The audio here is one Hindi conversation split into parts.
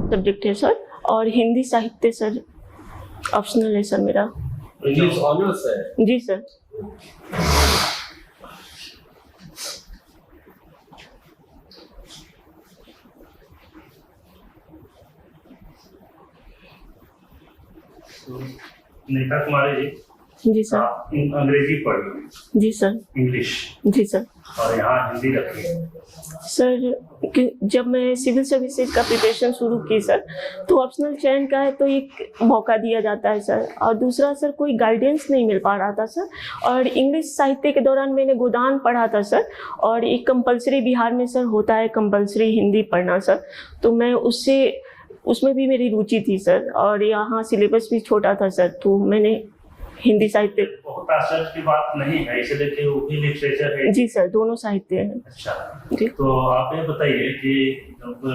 सब्जेक्ट है सर, और हिंदी साहित्य सर ऑप्शनल है सर मेरा। इंग्लिश ऑनर्स है? जी सर। नीता कुमारी जी सर। आप अंग्रेजी पढ़ी? जी सर। इंग्लिश? जी सर। और यहाँ हिंदी रखी? सर जब मैं सिविल सर्विसेज का प्रिपरेशन शुरू की सर, तो ऑप्शनल चयन का है तो एक मौका दिया जाता है सर, और दूसरा सर कोई गाइडेंस नहीं मिल पा रहा था सर। और इंग्लिश साहित्य के दौरान मैंने गोदान पढ़ा था सर, और एक कंपलसरी बिहार में सर होता है कंपलसरी हिंदी पढ़ना सर, तो मैं उसमें भी मेरी रुचि थी सर, और यहाँ सिलेबस भी छोटा था सर, तो मैंने हिंदी साहित्य। बहुत आश्चर्य की बात नहीं है, इसे देखिए वो भी लिटरेचर है। जी सर, दोनों साहित्य हैं। अच्छा जी। तो आप ये बताइए कि जब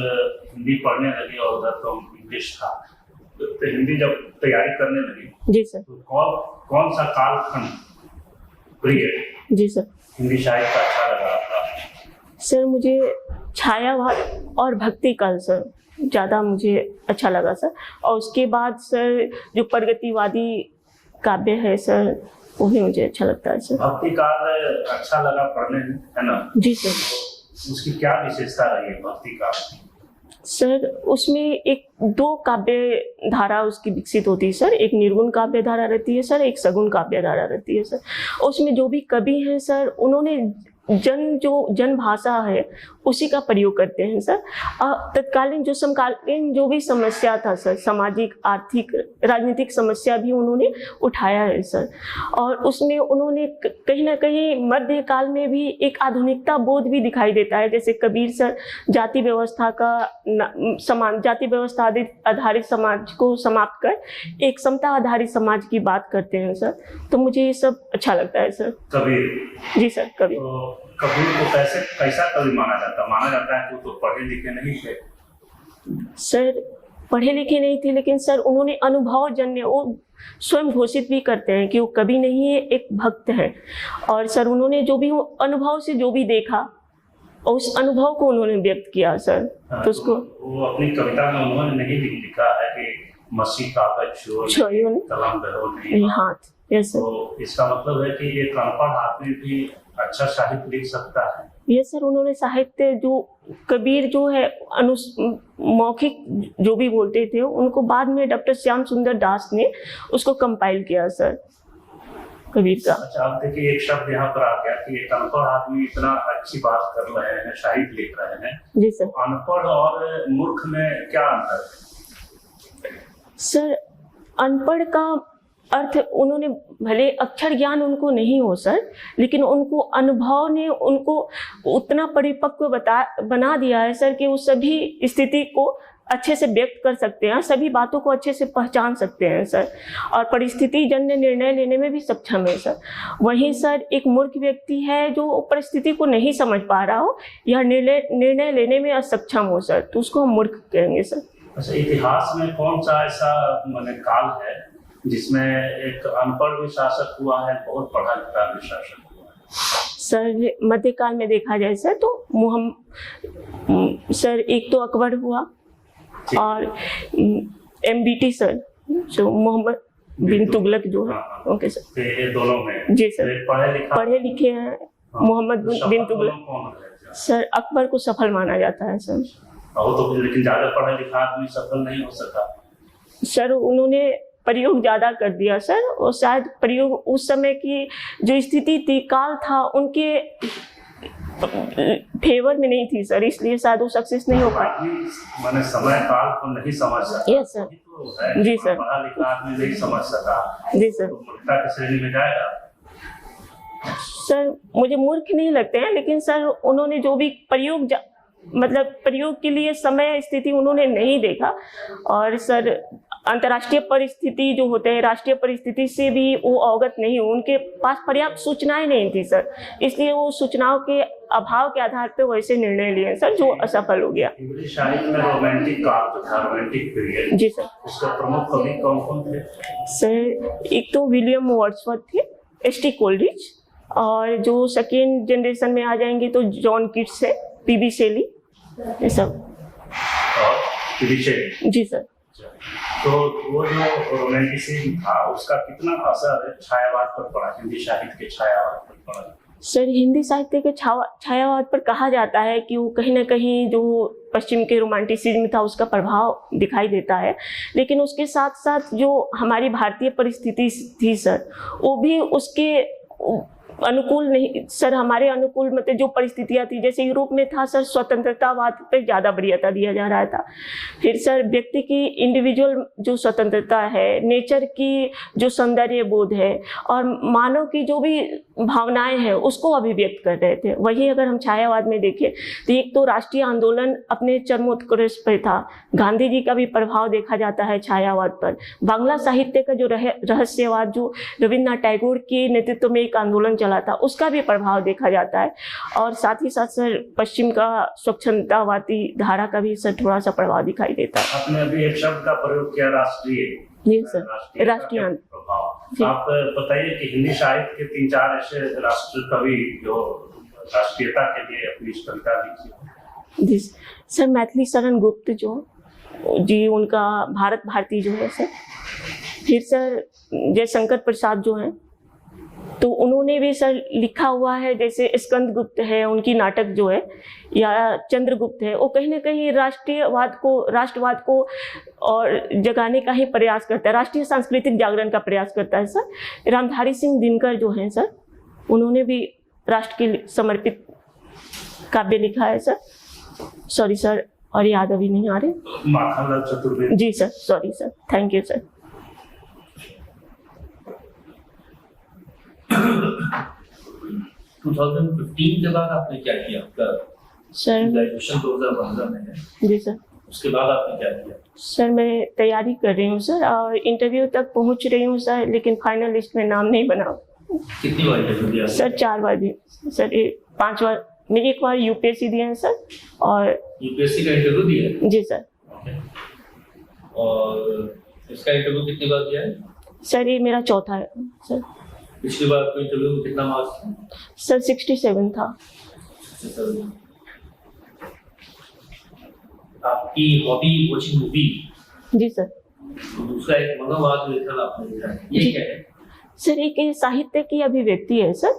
हिंदी पढ़ने लगी और उधर तो इंग्लिश था, तो हिंदी जब तैयारी करने लगी, जी सर, तो कौन सा कालखंड पीरियड जी सर हिंदी साहित्य का अच्छा लगा आपका? सर मुझे छायावाद और भक्ति काल सर ज़्यादा मुझे अच्छा लगा सर, और उसके बाद सर जो प्रगतिवादी काव्य है सर वो भी मुझे अच्छा लगता है सर। भक्ति काल अच्छा लगा पढ़ने में, है ना? जी सर। उसकी क्या विशेषता रही है भक्ति काल? सर उसमें एक दो काव्य धारा उसकी विकसित होती है सर, एक निर्गुण काव्य धारा रहती है सर, एक सगुण काव्य धारा रहती है सर। उसमें जो भी कवि हैं सर, उन्होंने जन भाषा है उसी का प्रयोग करते हैं सर। तत्कालीन जो समकालीन जो भी समस्या था सर, सामाजिक आर्थिक राजनीतिक समस्या भी उन्होंने उठाया है सर, और उसमें उन्होंने कहीं ना कहीं मध्यकाल में भी एक आधुनिकता बोध भी दिखाई देता है। जैसे कबीर सर जाति व्यवस्था का जाति व्यवस्था आधारित समाज को समाप्त कर एक समता आधारित समाज की बात करते हैं सर, तो मुझे ये सब अच्छा लगता है सर। कबीर? जी सर, कबीर। तो कबीर को कैसा कवि माना जाता है? वो तो पढ़े लिखे नहीं थे सर, पढ़े लिखे नहीं थे, लेकिन सर उन्होंने अनुभवजन्य, वो स्वयं घोषित भी करते हैं कि वो कवि नहीं है, एक भक्त है। और सर उन्होंने जो भी अनुभव से जो भी देखा और उस अनुभव को उन्होंने व्यक्त किया सर। तो उसको वो अपनी कविता में उन्होंने नहीं लिखा है कि मसीह कागज छोड़ो कलम धरो नहीं हाथ। Yes sir. तो इसका मतलब है कि एक अनपढ़ आदमी भी अच्छा साहित्य लिख सकता है? ये सर उन्होंने साहित्य जो कबीर जो है मौखिक जो भी बोलते थे, उनको बाद में डॉक्टर श्याम सुंदर दास ने उसको कंपाइल किया सर, कबीर का। अच्छा, आप देखिए एक शब्द यहाँ पर आ गया कि एक अनपढ़ आदमी इतना अच्छी बात कर रहे हैं, साहित्य लिख रहे हैं। जी सर। अनपढ़ और मूर्ख में क्या अंतर है? सर अनपढ़ का अर्थ, उन्होंने भले अक्षर ज्ञान उनको नहीं हो सर, लेकिन उनको अनुभव ने उनको उतना परिपक्व बना दिया है सर कि वो सभी स्थिति को अच्छे से व्यक्त कर सकते हैं, सभी बातों को अच्छे से पहचान सकते हैं सर, और परिस्थिति जन्य निर्णय लेने में भी सक्षम है सर। वहीं सर एक मूर्ख व्यक्ति है जो परिस्थिति को नहीं समझ पा रहा हो या निर्णय लेने में असक्षम हो सर, तो उसको हम मूर्ख कहेंगे सर। अच्छा, इतिहास में कौन सा ऐसा काल है जिसमें एक अनपढ़ भी शासक हुआ है, बहुत पढ़ा लिखा भी शासक हुआ है? सर मध्यकाल में देखा जाए सर तो सर एक तो अकबर हुआ, और MBT सर जो मोहम्मद बिन तुगलक जो है। Okay sir. ये दोनों में? जी सर। पढ़े लिखे हैं मोहम्मद बिन तुगलक सर। अकबर को सफल माना जाता है सर। तो लेकिन ज्यादा पढ़ा लिखा आदमी सफल नहीं हो सका सर, उन्होंने प्रयोग ज्यादा कर दिया सर, और शायद प्रयोग उस समय की जो स्थिति थी, काल था, उनके फेवर में नहीं थी सर, इसलिए शायद वो सक्सेस नहीं हो पाया। मैंने समय काल को नहीं समझ सका। Yes sir. जी सर। पढ़ा लिखा आदमी नहीं समझ सका। जी सर। तो मूर्खता की श्रेणी में जाएगा सर? मुझे मूर्ख नहीं लगते हैं, लेकिन सर उन्होंने जो भी प्रयोग के लिए समय स्थिति उन्होंने नहीं देखा, और सर अंतर्राष्ट्रीय परिस्थिति जो होते हैं, राष्ट्रीय परिस्थिति से भी वो अवगत नहीं हो, उनके पास पर्याप्त सूचनाएं नहीं थी सर, इसलिए वो सूचनाओं के अभाव के आधार पर वैसे निर्णय लिए सर, जो असफल हो गया। इंग्लिश साहित्य में रोमांटिक काल जो था, रोमांटिक पीरियड, जी सर, उसका प्रमुख कवि कौन थे? सर एक तो विलियम वर्ड्सवर्थ थे, एस.टी. कोलरिज, और जो सेकेंड जनरेशन में आ जाएंगे तो जॉन कीट्स है, पी.बी. शेली, ये सब। विषय। जी सर। तो वो जो रोमांटिसिज्म था उसका कितना असर छायावाद पर पड़ा, हिंदी साहित्य के छायावाद पर पड़ा? सर हिंदी साहित्य के छायावाद पर कहा जाता है कि वो कहीं ना कहीं जो पश्चिम के रोमांटिसिज्म था उसका प्रभाव दिखाई देता है, लेकिन उसके साथ साथ जो हमारी भारतीय परिस्थिति थी सर वो भी उसके अनुकूल नहीं सर, हमारे अनुकूल मतलब जो परिस्थितियां थी, जैसे यूरोप में था सर स्वतंत्रतावाद पे ज़्यादा वरीयता दिया जा रहा था। फिर सर व्यक्ति की इंडिविजुअल जो स्वतंत्रता है, नेचर की जो सौंदर्य बोध है और मानव की जो भी भावनाएं हैं उसको अभिव्यक्त कर रहे थे। वही अगर हम छायावाद में देखें तो एक तो राष्ट्रीय आंदोलन अपने चरमोत्कर्ष पर था, गांधी जी का भी प्रभाव देखा जाता है छायावाद पर। बांग्ला साहित्य का जो रहस्यवाद जो रविन्द्रनाथ टैगोर के नेतृत्व में एक आंदोलन चला था उसका भी प्रभाव देखा जाता है, और साथ ही साथ सर पश्चिम का स्वच्छंदतावादी धारा का भी सर थोड़ा सा प्रभाव दिखाई देता है। आपने अभी एक शब्द का प्रयोग किया, राष्ट्रीय। जी सर, राष्ट्रीय प्रभाव। आप बताइए कि हिंदी साहित्य के 3-4 ऐसे राष्ट्र कवि जो राष्ट्रीयता के लिए अपनी कविता लिखी। जी सर, मैथिली शरण गुप्त जो जी उनका भारत भारती जो है सर, फिर सर जयशंकर प्रसाद जो हैं तो उन्होंने भी सर लिखा हुआ है, जैसे स्कंद गुप्त है उनकी नाटक जो है, या चंद्रगुप्त है, वो कहीं ना कहीं राष्ट्रवाद को और जगाने का ही प्रयास करता है, राष्ट्रीय सांस्कृतिक जागरण का प्रयास करता है सर। रामधारी सिंह दिनकर जो हैं सर उन्होंने भी राष्ट्र के लिए समर्पित काव्य लिखा है सर। सॉरी सर, और याद अभी नहीं आ रहे। माखनलाल चतुर्वेदी। जी sir, sorry sir, thank you sir. 2015 के बाद आपने क्या किया? आपका सर ग्रेजुएशन 2015 में है। जी सर। उसके बाद आपने क्या किया? सर मैं तैयारी कर रही हूँ सर और इंटरव्यू तक पहुँच रही हूँ सर, लेकिन फाइनल लिस्ट में नाम नहीं बना। कितनी बार इंटरव्यू दिया? सर 4 बार दिए सर, 5 बार। मैं एक बार यूपीएससी दिए हैं सर, और यूपीएससी का इंटरव्यू दिया है? जी सर। और इसका इंटरव्यू कितनी बार दिया है? सर ये मेरा चौथा है सर। पिछली बार कोई इंटरव्यू में कितना मार्क्स था? सर 67 था। आपकी हॉबी वॉचिंग मूवी। जी सर। दूसरा एक मनोवाद लेखन आपने लिखा है, ये क्या है? सर एक साहित्य की अभिव्यक्ति है सर,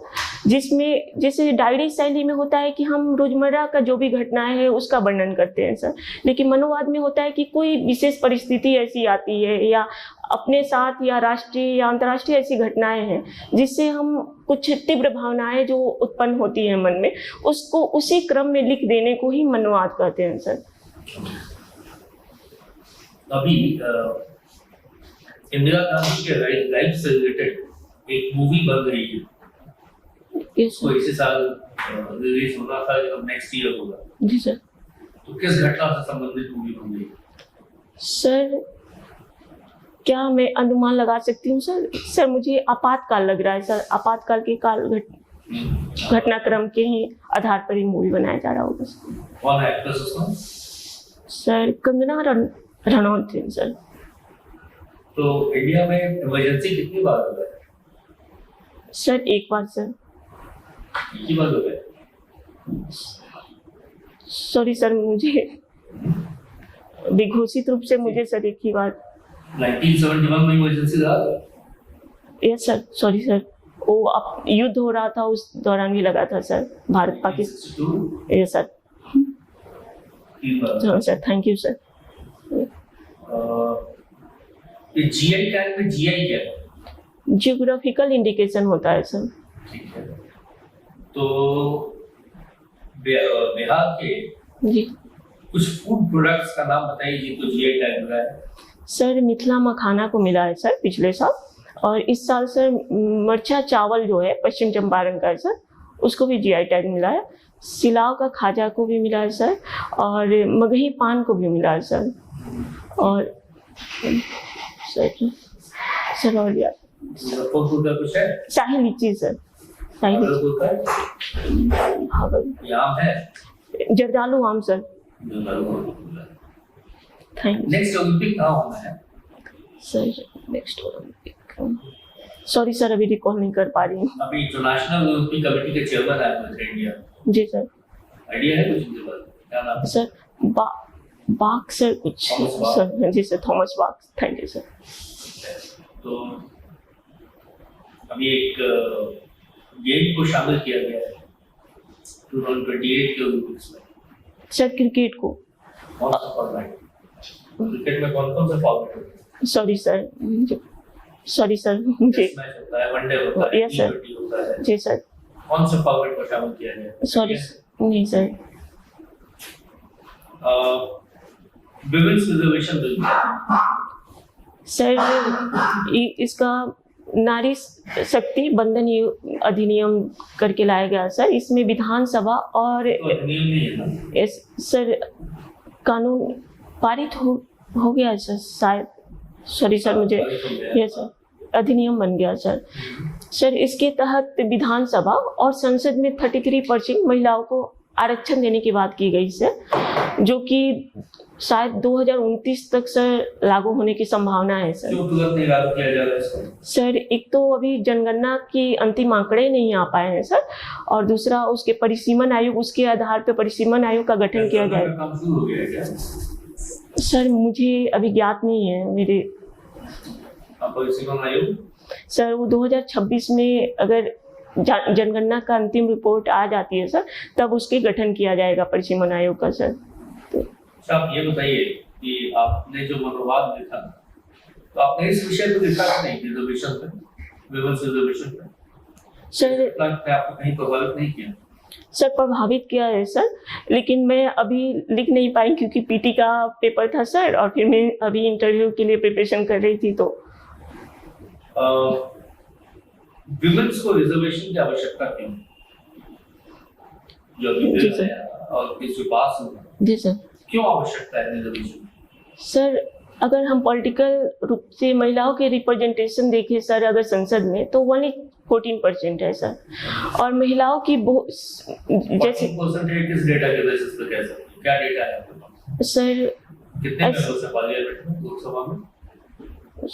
जिसमें जैसे डायरी शैली में होता है कि हम रोजमर्रा का जो भी घटनाएं हैं उसका वर्णन करते हैं सर, लेकिन मनोवाद में होता है कि कोई विशेष परिस्थिति ऐसी आती है या अपने साथ या राष्ट्रीय या अंतर्राष्ट्रीय ऐसी घटनाएं हैं जिससे हम कुछ तीव्र भावनाएं जो उत्पन्न होती हैं मन में, उसको उसी क्रम में लिख देने को ही मनोवाद कहते हैं सर। अभी इंदिरा गांधी के लाइफ से रिलेटेड एक मूवी बन रही है, yes, वो इसी साल रिलीज होना था, जब नेक्स्ट ईयर होगा। जी सर। तो किस घटना से संबंधित मूवी बन रही है? सर क्या मैं अनुमान लगा सकती हूँ सर? सर मुझे आपातकाल लग रहा है सर, आपातकाल के घटनाक्रम के ही आधार पर ही मूवी बनाया जा रहा होगा सर। कौन है एक्ट्रेस उसमें? सर कंगना रनौत थी सर। तो इंडिया में इमरजेंसी कितनी बार हो गया? सर एक बार सर। कितनी बार हो गया? सॉरी सर, मुझे विघोषित रूप से मुझे सर एक ही बार 1971 में इमरजेंसी था। यस सर, सॉरी सर, वो अब युद्ध हो रहा था उस दौरान भी लगा था sir, Bharat Pakistan. Yes sir. हाँ sir, thank you sir. GI tag में जीआई क्या है? जियोग्राफिकल इंडिकेशन होता है सर। ठीक है। तो बिहार के जी कुछ फूड प्रोडक्ट्स का नाम बताइए जिनको जीआई टैग मिला है। सर मिथिला मखाना को मिला है सर पिछले साल, और इस साल सर मरचा चावल जो है पश्चिम चंपारण का है सर, उसको भी जीआई टैग मिला है। सिलाव का खाजा को भी मिला है सर, और मगही पान को भी मिला है सर, और सर और यार मुजफ्फरपुर का कुछ है? शाही लीची सर, शाही लीची। आम है? जर्दालू आम sir. Thank you. Next Olympic कहाँ होना है sir? Next Olympic, sorry sir अभी रिकॉल नहीं कर पा रही हूँ। अभी इंटरनेशनल ओलंपिक कमेटी के चेयरमैन आए हुए थे इंडिया। जी सर। आइडिया है कुछ इनके बारे में? क्या नाम है? सर बाग सर कुछ थॉमस बाग। सर, जी sir, Thomas Bagh, thank you sir. तो अभी एक गेम को शामिल किया गया है 2028 के ओलंपिक्स में। सर क्रिकेट को, कौन सा फॉर्मेट? क्रिकेट में कौन कौन से फॉर्मेट होते हैं? सॉरी सर मुझे, टेस्ट मैच होता है, वनडे होता है, Yes, sir. T20 होता है। जी सर, कौन से फॉर्मेट को शामिल किया गया है? सॉरी नहीं sir. Women's reservation bill sir इसका नारी शक्ति बंधन अधिनियम करके लाया गया सर। इसमें विधानसभा और तो अधिनियम नहीं है ना? सर कानून पारित हो गया है सर शायद, सॉरी सर मुझे, पारित हो गया है। ये सर अधिनियम बन गया सर। सर इसके तहत विधानसभा और संसद में 33% महिलाओं को आरक्षण देने की बात की गई सर, जो कि शायद 2029 तक सर लागू होने की संभावना है सर। क्यों तुरंत नहीं लागू किया जा रहा है इसको? सर एक तो अभी जनगणना की अंतिम आंकड़े नहीं आ पाए हैं सर, और दूसरा उसके परिसीमन आयोग, उसके आधार पर परिसीमन आयोग का गठन किया जनगणना जाए। का काम शुरू हो गया है क्या? सर मुझे अभी ज्ञात नहीं है मेरे परिसीमन आयोग सर। वो 2026 में अगर जनगणना का अंतिम रिपोर्ट आ जाती है सर, तब उसके गठन किया जाएगा परिसीमन आयोग का सर। अच्छा, आप ये बताइए कि आपने जो मनोवाद लिखा, तो आपने इस विषय को लिखा कि नहीं, रिजर्वेशन पे, विमेंस रिजर्वेशन पे? सर आपको कहीं प्रभावित नहीं किया? सर प्रभावित किया है सर, लेकिन मैं अभी लिख नहीं पाई क्योंकि पीटी का पेपर था सर, और फिर मैं अभी इंटरव्यू के लिए प्रिपरेशन कर रही थी। तो विमेंस को रिजर्वेशन की आवश्यकता क्यों, जो अभी जी बिल सर। है और किस जो पास हुआ, जी सर। क्यों आवश्यकता है रिजर्वेशन? सर अगर हम पॉलिटिकल रूप से महिलाओं के रिप्रेजेंटेशन देखें सर, अगर संसद में, तो 14% है सर, और महिलाओं की जैसे 14% किस डेटा के बेसिस पे कह सकते हैं? क्या डेटा है आपके पास? सर, कितने मेंबर्स है पार्लियामेंट में, लोकसभा में?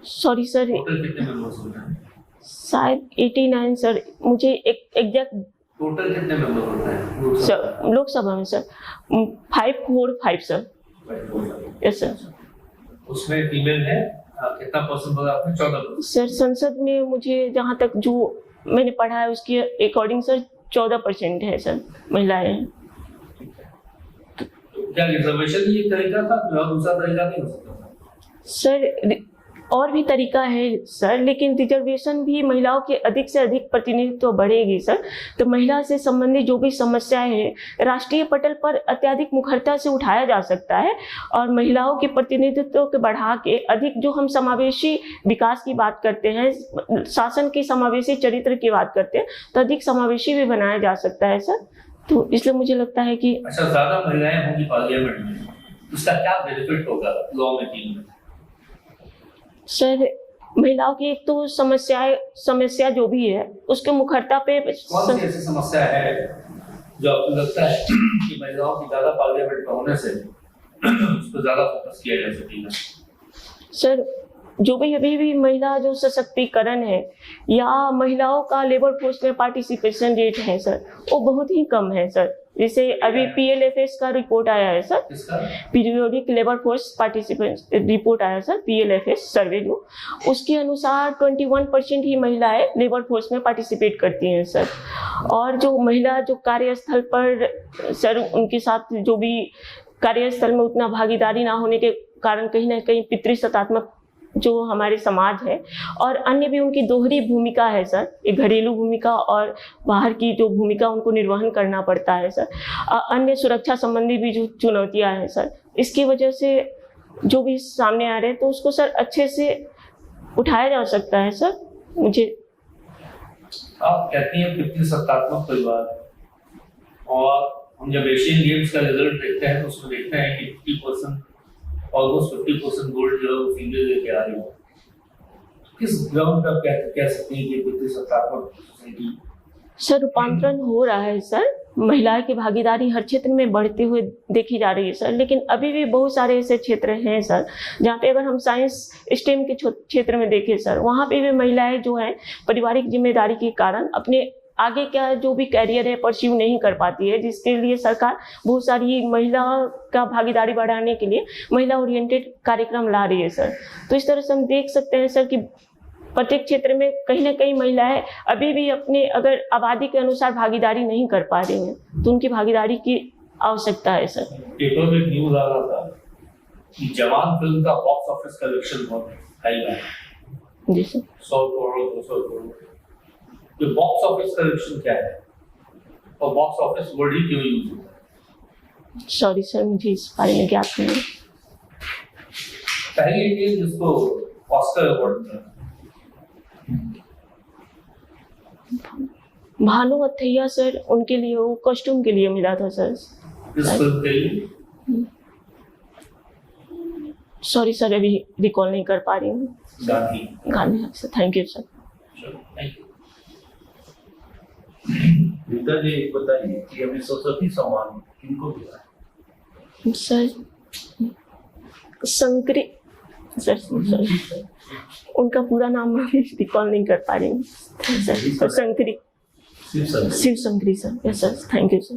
सॉरी सर, टोटल कितने मेंबर्स होते हैं? शायद 89 सर, मुझे एग्जैक्ट टोटल कितने मेंबर होते हैं लोकसभा सर लोकसभा में सर 545 सर। में? Yes sir. उसमें फीमेल है कितना परसेंट बोला आपने? 14%। सर संसद में मुझे जहाँ तक जो मैंने पढ़ा है उसके अकॉर्डिंग सर 14% है सर महिलाएं हैं। क्या रिजर्वेशन ही एक तरीका था, जो दूसरा तरीका नहीं हो सकता था? सर और भी तरीका है सर, लेकिन रिजर्वेशन भी महिलाओं के अधिक से अधिक प्रतिनिधित्व बढ़ेगी सर, तो महिला से संबंधित जो भी समस्याएं हैं राष्ट्रीय पटल पर अत्यधिक मुखरता से उठाया जा सकता है, और महिलाओं के प्रतिनिधित्व को बढ़ा के अधिक जो हम समावेशी विकास की बात करते हैं, शासन के समावेशी चरित्र की बात करते हैं, तो अधिक समावेशी भी बनाया जा सकता है सर। तो इसलिए मुझे लगता है कि अच्छा, ज्यादा महिलाएं होंगी पार्लियामेंट में, उसका क्या बेनिफिट होगा लॉ मेकिंग में? सर महिलाओं की एक तो समस्या जो भी है उसके मुखरता पे कौन सी ऐसी समस्या है जो आपको लगता है कि महिलाओं की ज्यादा पार्लियामेंट में होने से उस पर ज्यादा फोकस किया जा सकेगा? सर जो भी अभी भी महिला जो सशक्तिकरण है या महिलाओं का लेबर फोर्स में पार्टिसिपेशन रेट है सर, वो बहुत ही कम है सर। जैसे अभी PLFS का रिपोर्ट आया है सर, किसका? Periodic labour force participation report आया सर, PLFS सर्वे जो, उसके अनुसार 21% ही महिलाएं लेबर फोर्स में पार्टिसिपेट करती हैं सर। और जो महिला जो कार्यस्थल पर सर, उनके साथ जो भी कार्यस्थल में उतना भागीदारी ना होने के कारण कहीं ना कहीं पितृसत्तात्मक जो हमारे समाज है, और अन्य भी उनकी दोहरी भूमिका है सर, एक घरेलू भूमिका और बाहर की जो भूमिका उनको निर्वहन करना पड़ता है सर। अन्य सुरक्षा संबंधी भी जो चुनौतियां हैं सर, इसकी वजह से जो भी सामने आ रहे हैं, तो उसको सर अच्छे से उठाया जा सकता है सर। मुझे आप कहती हैं पितृसत्तात्मक परिवार, और हम जब एशियन गेम्स का रिजल्ट देखते हैं तो उसमें देखते हैं कि 50% ऑलमोस्ट 50% गोल्ड जो है वो फीमेल लेके आ रही है। किस ग्राउंड पर आप कह सकते हैं कि पितृसत्तात्मक सोसाइटी? सर रूपांतरण हो रहा है सर, महिलाओं की भागीदारी हर क्षेत्र में बढ़ते हुए देखी जा रही है सर, लेकिन अभी भी बहुत सारे ऐसे क्षेत्र हैं सर जहाँ पे अगर हम साइंस स्टेम के क्षेत्र में देखें सर, वहाँ पे भी महिलाएं जो हैं पारिवारिक जिम्मेदारी के कारण अपने आगे क्या जो भी कैरियर है परस्यू नहीं कर पाती है, जिसके लिए सरकार बहुत सारी महिला का भागीदारी बढ़ाने के लिए महिला ओरिएंटेड कार्यक्रम ला रही है सर। तो इस तरह से हम देख सकते हैं सर कि प्रत्येक क्षेत्र में कहीं ना कहीं महिलाएं अभी भी अपने अगर आबादी के अनुसार भागीदारी नहीं कर पा रही हैं, तो उनकी भागीदारी की आवश्यकता है सर। पेपर में न्यूज आ रहा था कि जवान फिल्म का बॉक्स ऑफिस कलेक्शन बहुत हाई है, जी सर। 100 करोड़ 200 करोड़। तो बॉक्स ऑफिस कलेक्शन क्या है और बॉक्स ऑफिस वर्ड ही क्यों यूज होता है? सॉरी सर, मुझे इस बारे में ज्ञात नहीं है। पहले इंडियन जिसको ऑस्कर अवार्ड मिला, भानु अथैया सर, उनके लिए वो कॉस्ट्यूम के लिए मिला था सर। इस फिल्म के लिए सॉरी सर, अभी रिकॉल नहीं कर पा रही हूँ। Gandhi sir, thank you sir. Thank you. Rita ji बताइए कि अभी सरस्वती सम्मान किनको मिला है? सर संकरी सर, उनका पूरा नाम अभी रिकॉल नहीं कर पा रही हूँ सर। संकरी, शिव संकरी sir. Yes sir, thank you sir.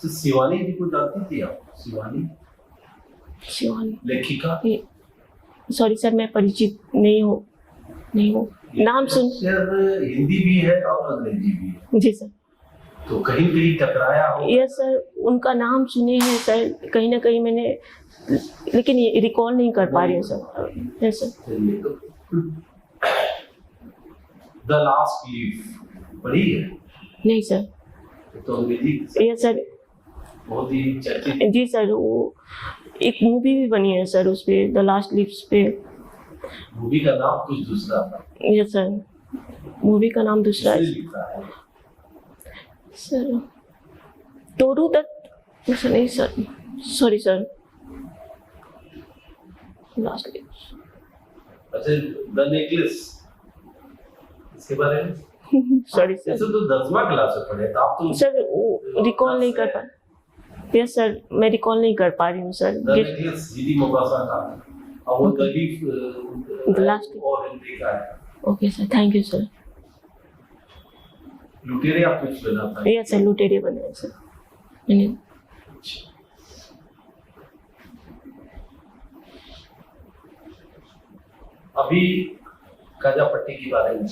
तो शिवानी जी को जानती थी आप? शिवानी लेखिका? सॉरी सर, मैं परिचित नहीं हूँ नाम सुन। सर हिंदी भी है और अंग्रेजी भी है। जी सर। तो कहीं कहीं टकराया हो? यस सर, उनका नाम सुने हैं सर, कहीं ना कहीं मैंने, लेकिन ये रिकॉल नहीं कर पा रही हूँ sir. Yes sir. The last leaf पढ़ी है? नहीं सर। तो अंग्रेजी? Yes sir. बहुत ही चर्चित। जी सर, वो एक मूवी भी बनी है सर उस पे, द लास्ट लीव्स पे। मूवी का नाम कुछ दूसरा था? यस सर, मूवी का नाम दूसरा है सर। तोरू दत्त नहीं sir, sorry sir. Last leaves. अच्छा, द नेकलेस, इसके बारे में? Sorry sir. तो 10वां क्लास में पढ़े, तो आप तो सर वो रिकॉल नहीं कर पा। यस सर, मैं रिकॉल नहीं कर पा रही हूँ सर। द नेकलेस जीडी मोबासा का, और वो कभी लास्ट और हिंदी का है। Okay sir, thank you sir. लुटेरे आप कुछ बना था? यस सर, लुटेरे बने हैं सर मैंने। अभी गाजा पट्टी के बारे में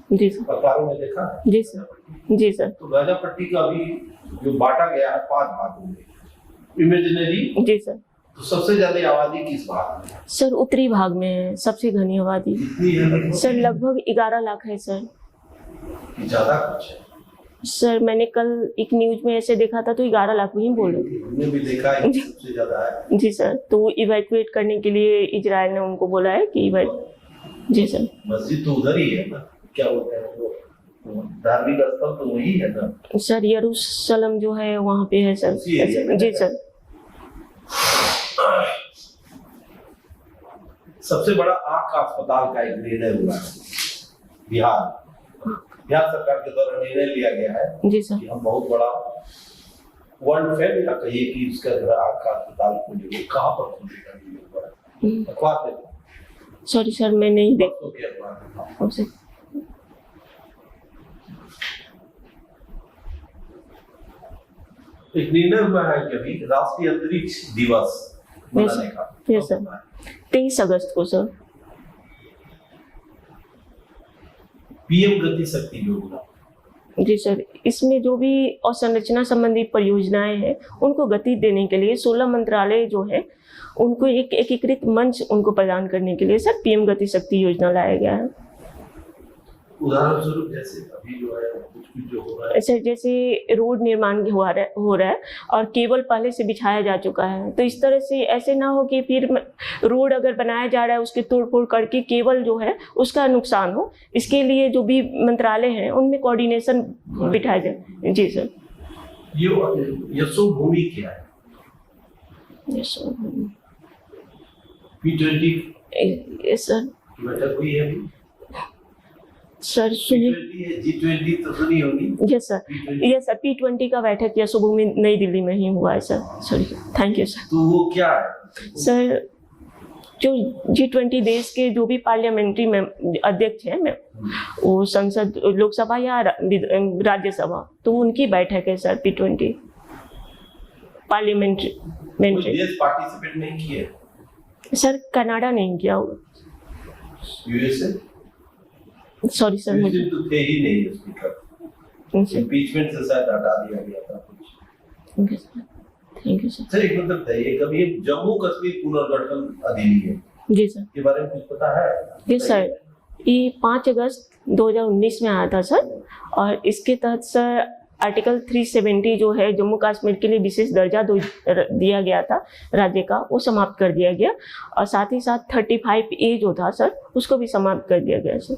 जी सर। अखबारों में देखा? जी सर। जी सर। तो गाजा पट्टी का अभी जो बांटा गया है 5 भागों में, इमेजिनरी। जी सर। तो सबसे ज्यादा आबादी किस भाग में है? सर उत्तरी भाग में है सबसे घनी आबादी। कितनी है? सर लगभग 11 लाख है सर। ज्यादा कुछ है? सर मैंने कल एक न्यूज में ऐसे देखा था, तो 11 लाख ही बोल रहे थे। हमने भी देखा है कि सबसे ज्यादा है। जी सर। तो वो इवैक्यूएट करने के लिए इजराइल ने उनको बोला है कि जी सर। मस्जिद तो उधर ही है ना, क्या बोलते हैं वो, धार्मिक स्थल तो वही है ना सर। यरूशलेम जो है वहाँ पे है सर। जी सर। सबसे बड़ा आंख अस्पताल का एक निर्णय हुआ है बिहार सरकार के द्वारा निर्णय लिया गया है। जी सर। कि हम बहुत बड़ा वर्ल्ड फेयर या कहिए कि उसका आंख का अस्पताल खोलेंगे। कहाँ पर खोलेगा? अखबार में? सॉरी सर, मैं नहीं देख अखबार में एक निर्णय हुआ है कि अभी राष्ट्रीय अंतरिक्ष दिवस मनाने का। यस सर, 23 अगस्त को सर। पीएम गति शक्ति योजना। जी सर, इसमें जो भी अवसंरचना संबंधी परियोजनाएं हैं उनको गति देने के लिए 16 मंत्रालय जो है उनको एक एकीकृत मंच उनको प्रदान करने के लिए सर पीएम गति शक्ति योजना लाया गया है। उदाहरण स्वरूप जैसे अभी जो है कुछ जो हो रहा है सर, जैसे रोड निर्माण हो रहा है और केबल पहले से बिछाया जा चुका है, तो इस तरह से ऐसे ना हो कि फिर रोड अगर बनाया जा रहा है उसके तोड़-फोड़ करके केबल जो है उसका नुकसान हो। इसके लिए जो भी मंत्रालय हैं उनमें कोऑर्डिनेशन बिठाया जाए। जी सर। ये यशोभूमि क्या है? Yashobhoomi P20 sir. बैठक हुई है अभी? सर सुनिए, G20 तो सुनी होगी। यस सर, P20 का बैठक यशोभूमि नई दिल्ली में ही हुआ है sir. Sorry, thank you sir. तो वो क्या है सर? जो G20 देश के जो भी पार्लियामेंट्री अध्यक्ष हैं वो संसद, लोकसभा या राज्यसभा, तो उनकी बैठक है सर P20 पार्लियामेंट्री। कोई देश पार्टिसिपेट नहीं किया सर कनाडा नहीं किया, यूएसए सॉरी सर मुझे तो थे ही नहीं स्पीकर, इम्पीचमेंट से शायद हटा दिया गया था कुछ। Thank you sir. सर एक मतलब बताइए, कभी जम्मू कश्मीर पुनर्गठन अधिनियम जी सर। के बारे में कुछ पता है? जी सर, ये 5 अगस्त 2019 में आया था सर, और इसके तहत सर आर्टिकल 370 जो है जम्मू कश्मीर के लिए विशेष दर्जा दिया गया था राज्य का, वो समाप्त कर दिया गया, और साथ ही साथ 35A जो था सर उसको भी समाप्त कर दिया गया सर।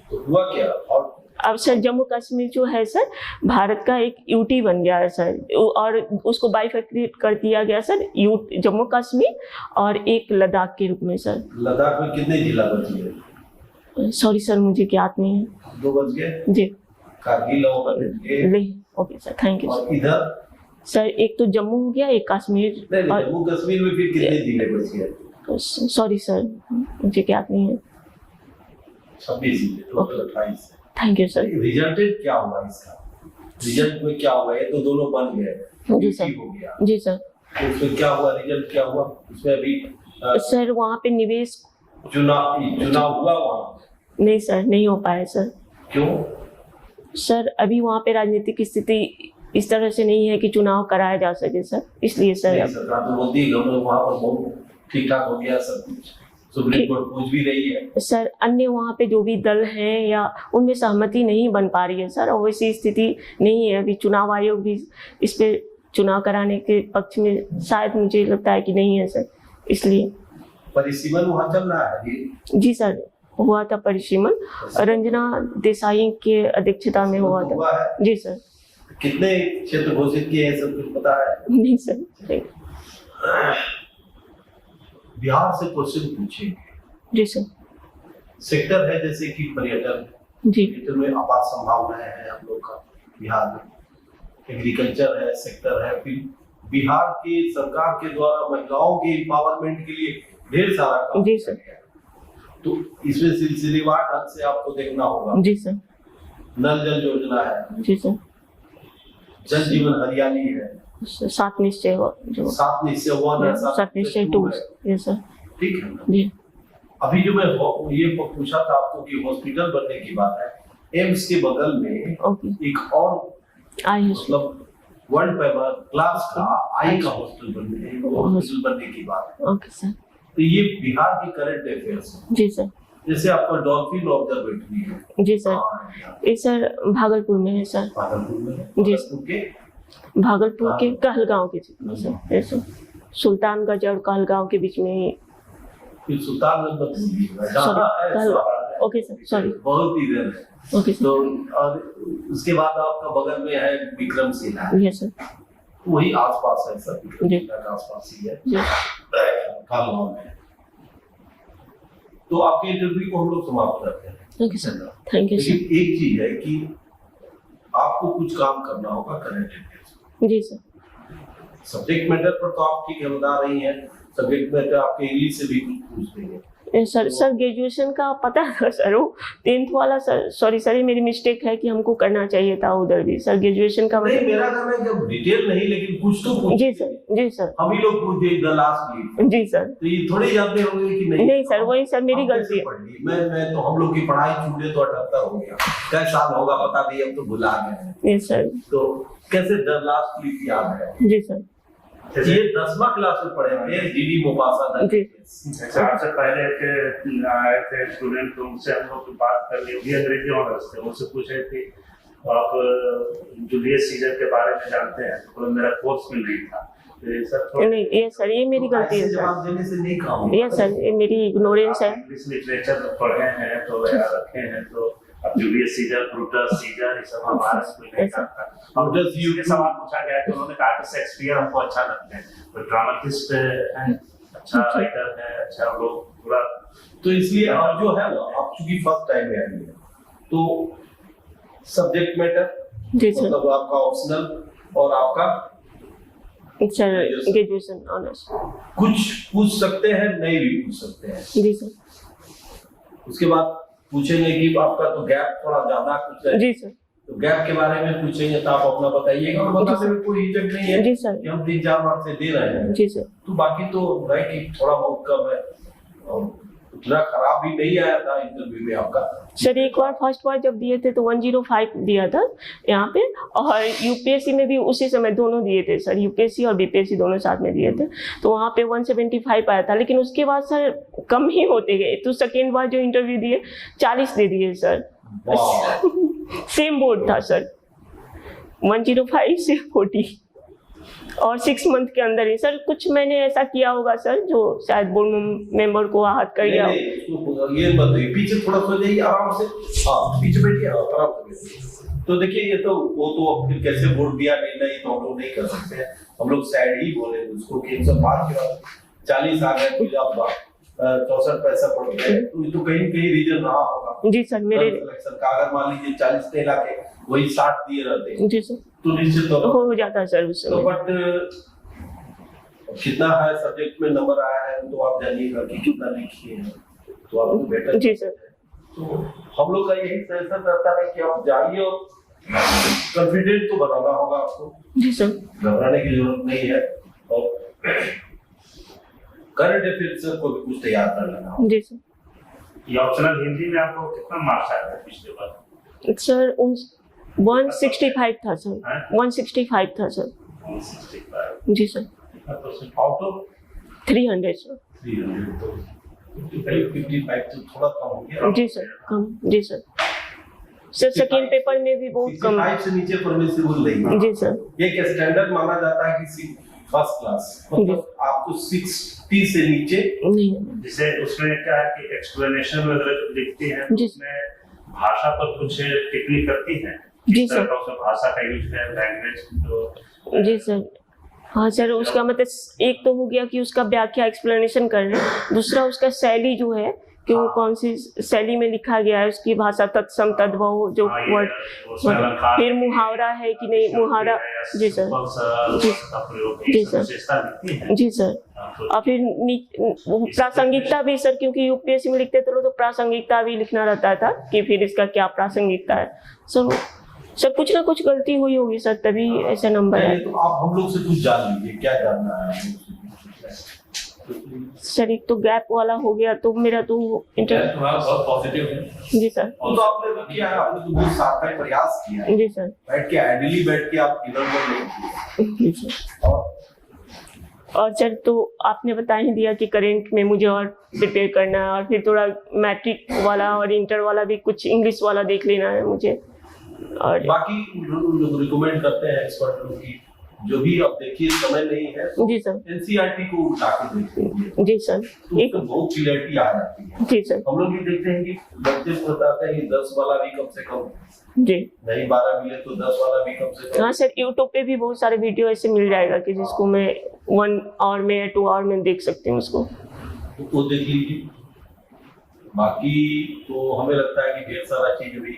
तो हुआ क्या? और अब सर जम्मू कश्मीर जो है सर भारत का एक यूटी बन गया है सर, और उसको बाइफर्केट कर दिया गया सर, जम्मू कश्मीर और एक लद्दाख के रूप में सर। लद्दाख में कितने जिला बचे हैं? सॉरी सर मुझे ज्ञात नहीं है। 2 बच गए, जी कारगिल और ओके सर, थैंक यू और इधर सर। एक तो जम्मू हो गया, एक कश्मीर, नहीं, और जम्मू कश्मीर में फिर कितने जिले बचे हैं? सॉरी सर मुझे ज्ञात नहीं है। 26 जिले, total 28। Thank you sir. Resulted क्या हुआ इसका? रिजल्ट में क्या हुआ? ये तो दोनों बन गए, जी सर। हो गया जी सर। तो उसमें क्या हुआ? रिजल्ट क्या हुआ उसमें? अभी सर वहाँ पे निवेश चुनाव हुआ वहाँ? नहीं सर, नहीं हो पाया सर। क्यों? सर अभी वहाँ पे राजनीतिक स्थिति इस तरह से नहीं है कि चुनाव कराया जा सके सर, इसलिए सर। सरकार तो बोलती है वहाँ पर बहुत ठीक ठाक हो गया सब कुछ, सुप्रीम कोर्ट पूछ भी रही है। सर अन्य वहाँ पे जो भी दल हैं या उनमें सहमति नहीं बन पा रही है सर, और वैसी स्थिति नहीं है। अभी चुनाव आयोग भी इस पे चुनाव कराने के पक्ष में शायद मुझे लगता है कि नहीं है सर, इसलिए। परिसीमन वहाँ चल रहा है? जी सर, हुआ था परिसीमन, रंजना देसाई के अध्यक्षता में हुआ था। जी सर। कितने क्षेत्र घोषित किए हैं, सब कुछ पता है? नहीं सर। बिहार से क्वेश्चन पूछेंगे। जी सर। सेक्टर है जैसे कि पर्यटन, जी पर्यटन में अपार संभावनाएं हैं हम लोग का बिहार में। एग्रीकल्चर है, सेक्टर है, फिर बिहार की सरकार के द्वारा महिलाओं के एम्पावरमेंट के लिए ढेर सारा काम जी सर। तो इसमें सिलसिलेवार ढंग से आपको देखना होगा। जी सर। नल जल योजना है। जी सर। जल जीवन हरियाली है। 7 निश्चय जो 7 निश्चय 1 है, 7 निश्चय 2 है सर। ठीक है ना? जी। अभी जो मैं ये पूछा था आपको कि हॉस्पिटल बनने की बात है, एम्स के बगल में एक और मतलब वर्ल्ड क्लास का आई का हॉस्पिटल बनने की बात है। Okay sir. तो ये बिहार की करंट अफेयर्स है। जी सर। जैसे आपका डॉल्फिन ऑब्जर्वेटरी है। जी सर। ये सर भागलपुर में है सर। भागलपुर में है? जी। भागलपुर के हाँ। कहलगांव के में सर, ऐसे सुल्तानगंज और कहलगांव के बीच में ही। Sultanganj okay sir, sorry. बहुत इधर है। Okay sir. तो और उसके बाद आपका बगल में है विक्रमशिला। Yes sir. वही आसपास है सर, विक्रमशिला के आसपास ही है। जी। कहलगांव में। तो आपके इंटरव्यू को हम लोग समाप्त करते हैं। Okay sir, thank you sir. लेकिन एक चीज है कि आपको कुछ काम करना होगा करंट अफेयर्स। जी सर। सब्जेक्ट मैटर पर तो आप ठीक है बता रही हैं, सब्जेक्ट मैटर आपके इंग्लिश से भी कुछ पूछ देंगे। सर ग्रेजुएशन का पता था सर, वो 10th वाला सर, सॉरी सर ये मेरी मिस्टेक है कि हमको करना चाहिए था उधर भी सर ग्रेजुएशन का। नहीं मेरा कहना है जब डिटेल नहीं लेकिन कुछ तो पूछ। जी सर। जी सर। हम ही लोग पूछ गए द लास्ट लीड। जी सर। तो ये थोड़ी जानते होंगे कि नहीं? नहीं सर, वही सर मेरी गलती है। मैं तो हम लोग की पढ़ाई छूटे तो 78 हो गया, कई साल होगा पता नहीं, अब तो भुला गए। Yes sir. तो कैसे द लास्ट लीड याद है? जी सर। ये 10वां क्लास में पढ़े थे जीडी मोपासा। जी। आपसे पहले के आए थे स्टूडेंट, तो उनसे हम लोग बात कर ली, भी अंग्रेजी ऑनर्स थे, उनसे पूछे थे आप जूलियस सीजर के बारे में जानते हैं? तो मेरा कोर्स में नहीं था। नहीं ये सर ये मेरी गलती है जवाब देने से नहीं कहा। ये सर ये मेरी इग्नोरेंस है। इंग्लिश लिटरेचर पढ़े हैं तो याद रखे हैं, तो अब जूलियस सीजर, ब्रूटस सीजर, ये सब हमारा स्कूल में था। और जब ये सवाल पूछा गया तो उन्होंने कहा कि शेक्सपियर हमको अच्छा लगते हैं, तो ड्रामेटिस्ट है, अच्छा राइटर है, अच्छा लोग पूरा। तो इसलिए आप जो है आप चूंकि फर्स्ट टाइम में आएंगे तो सब्जेक्ट मैटर जी सर, मतलब आपका ऑप्शनल और आपका सर ग्रेजुएशन ऑनर्स। कुछ पूछ सकते हैं, नहीं भी पूछ सकते हैं। जी सर। उसके बाद पूछेंगे कि आपका तो गैप थोड़ा ज्यादा कुछ है, जी सर। तो गैप के बारे में पूछेंगे तो आप अपना बताइएगा, और बताने में कोई हिचक नहीं है जी सर। कि हम 3-4 मार्क्स से दे रहे हैं। जी सर। तो बाकी तो है कि थोड़ा बहुत कम है, और उतना खराब भी नहीं आया था इंटरव्यू में आपका। सर एक बार फर्स्ट बार जब दिए थे तो 105 दिया था यहाँ पे, और यूपीएससी में भी उसी समय दोनों दिए थे सर, यूपीएससी और बीपीएससी दोनों साथ में दिए थे, तो वहाँ पे 175 आया था। लेकिन उसके बाद सर कम ही होते गए, तो सेकेंड बार जो इंटरव्यू दिए 40 दे दिए सर। सेम बोर्ड था सर, 105 से 40, और 6 मंथ के अंदर ही सर कुछ मैंने ऐसा किया होगा सर जो शायद बोर्ड मेंबर को आहत कर गया। ये बताइए, पीछे थोड़ा सो जाइए आराम से, हाँ पीछे बैठिए, आराम से बैठिए। तो देखिए ये तो वो तो फिर कैसे बोर्ड दिया नहीं तो हम लोग नहीं कर सकते हैं, हम लोग सैड ही बोले उसको कि 105 के बाद 40 आ गए, तो आप 64 पैसा पड़ गए, तो कहीं कहीं रीजन रहा होगा। जी सर। मेरे सिलेक्शन का अगर मान लीजिए 40 नहीं लाके वही 60 दिए रहते जी सर तो निश्चित तौर हो जाता है सर उस तो, समय। बट कितना है सब्जेक्ट में नंबर आया है तो आप जानिएगा कि कितना लिखिए हैं, तो आपको बेटर। जी सर। तो हम लोग का यही सजेशन रहता है कि आप जाइए और कॉन्फिडेंट तो बनाना होगा आपको। जी सर। घबराने की जरूरत नहीं है, और करंट अफेयर्स को भी कुछ तैयार कर लेना होगा। जी सर। ये ऑप्शनल हिंदी में आपको कितना मार्क्स आया था पिछले बार? सर 165 था सर, 165 था सर। 165 जी सर। Out of 300 sir. 300 तो 55 तो थोड़ा कम हो गया। जी सर कम। जी सर। सर सेकेंड पेपर में भी बहुत कम। 55 से नीचे परमिसिबल नहीं है। जी सर। ये क्या स्टैंडर्ड माना जाता है कि फर्स्ट क्लास, मतलब आपको 60 से नीचे नहीं। जैसे उसमें क्या है कि एक्सप्लेनेशन वगैरह लिखती हैं, उसमें भाषा पर कुछ टिप्पणी करती हैं। जी सर। भाषा का यूज है, लैंग्वेज तो जी सर। हाँ सर, उसका मतलब एक तो हो गया कि उसका व्याख्या एक्सप्लेनेशन कर रहे हैं, दूसरा उसका शैली जो है कि वो कौन सी शैली में लिखा गया है, उसकी भाषा तत्सम तद्भव जो वर्ड, फिर मुहावरा है कि नहीं मुहावरा। जी सर। जी सर। जी सर। और फिर प्रासंगिकता भी सर, क्योंकि यूपीएससी में लिखते थे तो प्रासंगिकता भी लिखना रहता था कि फिर इसका क्या प्रासंगिकता है। सर कुछ ना कुछ गलती हुई होगी सर, तभी ऐसा नंबर है। तो आप हम लोग से कुछ जान लीजिए, क्या जानना है सर? एक तो गैप वाला हो गया, तो मेरा तो बहुत पॉजिटिव है। जी सर। तो आपने किया है, आपने तो बहुत सार्थक प्रयास किया है। जी सर। बैठ के आइडियली बैठ के आप इधर उधर नहीं किए। जी सर। और सर तो आपने बता ही दिया कि करंट में मुझे और प्रिपेयर करना है, और फिर थोड़ा मैट्रिक वाला और इंटर वाला भी कुछ इंग्लिश वाला देख लेना है मुझे। और बाकी लोग रिकमेंड करते हैं एक्सपर्ट लोग की, जो भी आप देखिए समय नहीं है तो जी सर। एनसीईआरटी को उठा के देखिए। जी सर। तो एक बहुत क्लियरिटी आ जाती है। जी सर। हम लोग भी देखते हैं कि बच्चे को बताते हैं कि 10 वाला भी कम से कम जी नहीं, 12 मिले तो 10 वाला भी कम से कम। हाँ सर, यूट्यूब पे भी बहुत सारे वीडियो ऐसे मिल जाएगा कि जिसको मैं 1 आवर में या 2 आवर में देख सकती हूँ उसको। तो वो देख लीजिए। बाकी तो हमें लगता है कि ढेर सारा चीज भी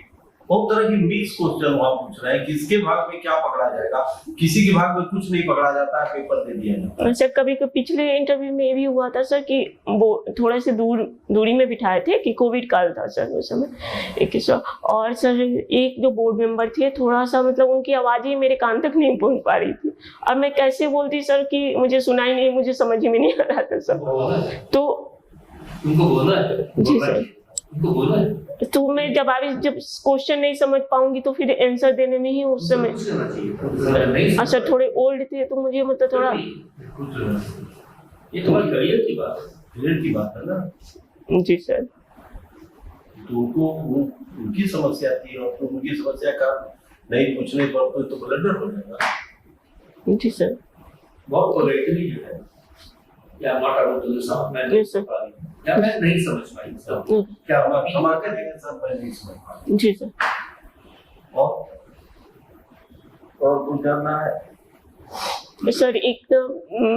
बहुत तरह की मिक्स क्वेश्चन वहाँ पूछ रहे हैं, किसके भाग में क्या पकड़ा जाएगा, किसी के भाग में कुछ नहीं पकड़ा जाता है, पेपर दे दिया जाता है। सर कभी पिछले इंटरव्यू में ये भी हुआ था सर कि वो थोड़ा से दूरी में बिठाए थे कि कोविड काल था सर उस समय एक सर, और सर एक जो बोर्ड मेंबर थे थोड़ा सा मतलब उनकी आवाज ही मेरे कान तक नहीं पहुंच पा रही थी। अब मैं कैसे बोलती सर कि मुझे सुनाई नहीं, मुझे समझ में नहीं आ रहा था सर। तो उनको बोला है। जी सर। उनको बोला है। तो मैं जब क्वेश्चन नहीं समझ पाऊंगी तो फिर आंसर देने में ही उस समय अच्छा थोड़े ओल्ड थे तो मुझे मतलब थोड़ा ये तुम्हारे करियर की बात है ना। जी सर। तो उनको उनकी समस्या थी और तो उनकी समस्या का नहीं पूछने पर तो ब्लडर हो जाएगा। जी सर। बहुत पोलाइटली जो है या not about to the sound मैं नहीं समझ पाई सर। क्या हमारे लिए सब मैं नहीं समझ पाई। जी सर। और कुछ जानना है सर? एक तो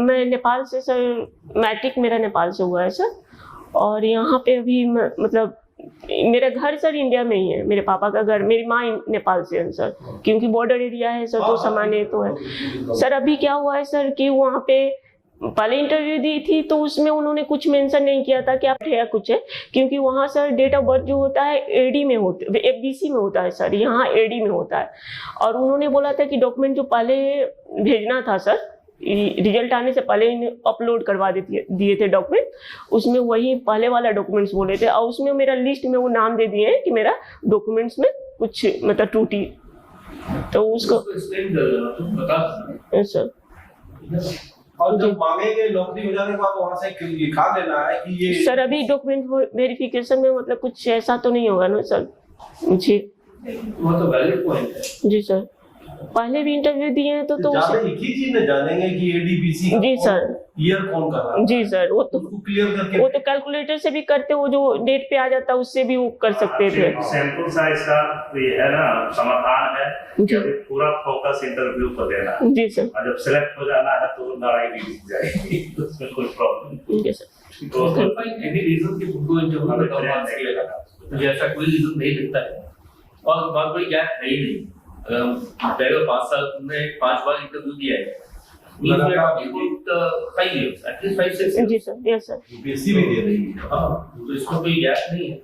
मैं नेपाल से सर, मैट्रिक मेरा नेपाल से हुआ है सर, और यहाँ पे अभी मतलब मेरा घर सर इंडिया में ही है, मेरे पापा का घर, मेरी माँ नेपाल से है सर, क्योंकि बॉर्डर एरिया है सर, तो सामान्य तो है सर। अभी क्या हुआ है सर कि वहाँ पे पहले इंटरव्यू दी थी तो उसमें उन्होंने कुछ मेंशन नहीं किया था कि आप है कुछ है, क्योंकि वहाँ सर डेट ऑफ बर्थ जो होता है एडी में होता है, FBC में होता है सर, यहाँ एडी में होता है। और उन्होंने बोला था कि डॉक्यूमेंट जो पहले भेजना था सर, रिजल्ट आने से पहले अपलोड करवा दिए थे डॉक्यूमेंट, उसमें वही पहले वाला डॉक्यूमेंट्स बोले थे, और उसमें मेरा लिस्ट में वो नाम दे दिए हैं कि मेरा डॉक्यूमेंट्स में कुछ मतलब त्रुटि, तो उसको एक्सप्लेन कर देना, तुम बता सर। और जब मांगेंगे नौकरी हो जाने के बाद वहाँ से लिखा देना है कि ये सर अभी डॉक्यूमेंट वेरिफिकेशन में मतलब कुछ ऐसा तो नहीं होगा ना सर जी? वो तो वैलिड पॉइंट है जी सर, पहले भी इंटरव्यू दिए हैं तो ज्यादा एक ही चीज में जानेंगे कि ADBC जी सर, ईयर कौन कर रहा है, जी सर, वो तो उसको क्लियर करके वो तो कैलकुलेटर से भी करते, वो जो डेट पे आ जाता है उससे भी वो कर सकते थे। सैंपल साइज का ये है ना समाधान है कि जी। अभी पूरा फोकस इंटरव्यू पर देना है, जी सर, और जब सिलेक्ट हो जाना है तो लड़ाई भी जीत जाएगी, उसमें कोई प्रॉब्लम नहीं। जी सर। तो एनी रीजन कि तुमको इंटरव्यू में कम मार्क्स मिलेगा, मुझे ऐसा कोई रीजन नहीं दिखता है। और बात कोई गैप है ही नहीं, पहले 5 साल तुमने 5 बार इंटरव्यू दिया है, जी सर, यस सर, UPSC भी दे रही है। हाँ, तो इसमें कोई गैप नहीं है।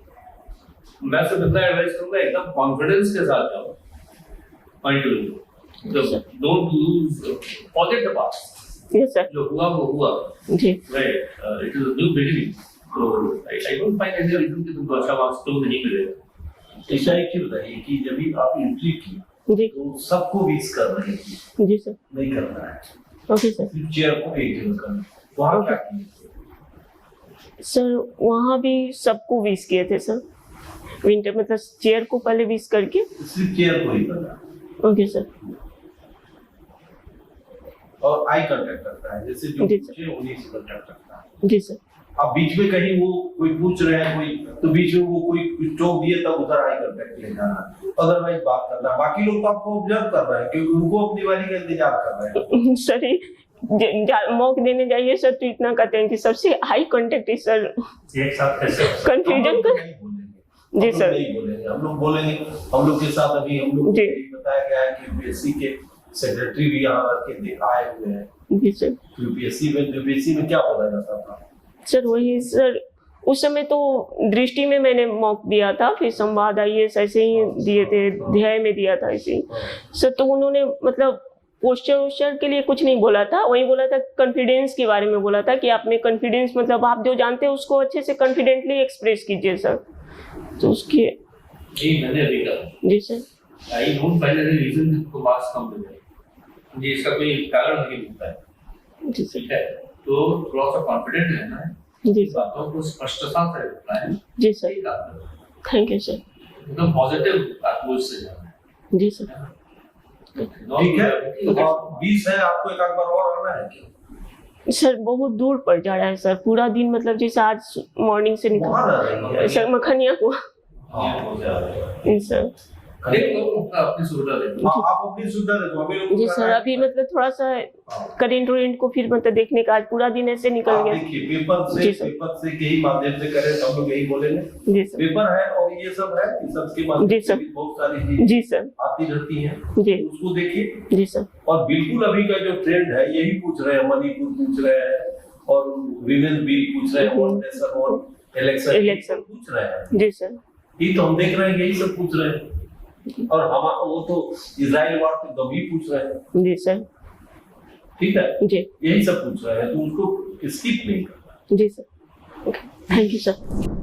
मैं सिर्फ इतना एडवाइस करूंगा, एकदम कॉन्फिडेंस के साथ जाओ interview, don't lose, forget the past, yes sir, जो हुआ वो हुआ, जी right, it is a new beginning. तो I don't find any reason कि तुमको अच्छा मार्क्स तो नहीं मिलेगा। ऐसा एक चीज बताइए कि जब भी आप एंट्री की जी तो सबको विश कर रहे थे, जी सर, नहीं करना है, ओके सर। सिर्फ चेयर को एक जगह करना, वहाँ क्या किए? सर वहाँ भी सबको विश किए थे सर, विंटर मतलब चेयर को पहले विश करके, सिर्फ चेयर को ही करना, ओके सर, और आई कांटेक्ट करता है, जैसे जो जी सर। पूछे उन्हीं से कांटेक्ट करता है। जी सर, अब बीच में कहीं वो कोई पूछ रहे हैं कोई, तो बीच में वो कोई कुछ टोक दिए तब उधर आई कांटेक्ट ले जाना, अदरवाइज बात करना। बाकी लोग तो आपको ऑब्जर्व कर रहे हैं क्योंकि उनको अपनी बारी का इंतजार कर रहे हैं। सर मौक देने जाइए सर तो इतना कहते हैं कि सबसे हाई कांटेक्ट है सर, एक साथ कैसे कंफ्यूजन कर, जी सर, नहीं बोलेंगे, हम लोग बोलेंगे। हम लोग के साथ अभी हम लोग जी। बताया गया है कि UPSC के सेक्रेटरी भी यहाँ रख के आए हुए हैं। जी सर। UPSC में क्या बोला जाता था सर वही सर, उस समय तो दृष्टि में मैंने मॉक दिया था, फिर संवाद IAS ऐसे ही दिए थे, ध्याय में दिया था ऐसे ही सर। तो उन्होंने मतलब पोस्टर के लिए कुछ नहीं बोला था, वही बोला था कॉन्फिडेंस के बारे में बोला था कि आप में कॉन्फिडेंस मतलब आप जो जानते हैं उसको अच्छे से कॉन्फिडेंटली एक्सप्रेस कीजिए सर। तो उसके जी मैंने अभी कहा, जी sir, I don't find any reason कि मार्क्स कम मिले, मुझे इसका कोई कारण नहीं मिलता है, जी सर, ठीक है। तो थोड़ा सा कॉन्फिडेंट रहना है, जी सर, बातों को स्पष्टता से रखना है, जी सर, सही काम है, थैंक यू सर, एकदम पॉजिटिव अप्रोच से जाना है। जी सर, ठीक है। और 20 है, आपको एक बार और आना है क्या? सर बहुत दूर पड़ जा रहा है सर, पूरा दिन मतलब जैसे आज मॉर्निंग से वहाँ ना रही निकल है। सर, मखनिया को, जी सर, अपनी सुविधा देखो। हाँ, आप अपनी सुविधा देखो, अभी लोग जी सर। अभी मतलब थोड़ा सा करेंट वरेंट को फिर मतलब देखने का आज पूरा दिन ऐसे निकल आप गया। देखिए जी सर। पेपर से यही माध्यम से करें, हम लोग यही बोलेंगे। जी सर, पेपर है और ये सब है, इन सब के माध्यम जी से सर। भी बहुत सारी चीजें जी सर, आती रहती हैं, जी, उसको देखिए। जी सर, और बिल्कुल अभी का जो ट्रेंड है यही पूछ रहे हैं, मणिपुर पूछ रहे हैं और विमेन बिल पूछ रहे हैं, वन नेशन वन इलेक्शन पूछ रहे हैं। जी सर, ये तो हम देख रहे हैं, यही सब पूछ रहे हैं। और हम वो तो इजराइल वार पे गंभीर पूछ रहे हैं, जी सर, ठीक है, जी, यही सब पूछ रहे हैं, तो उसको स्किप नहीं करना। जी sir, okay, thank you sir.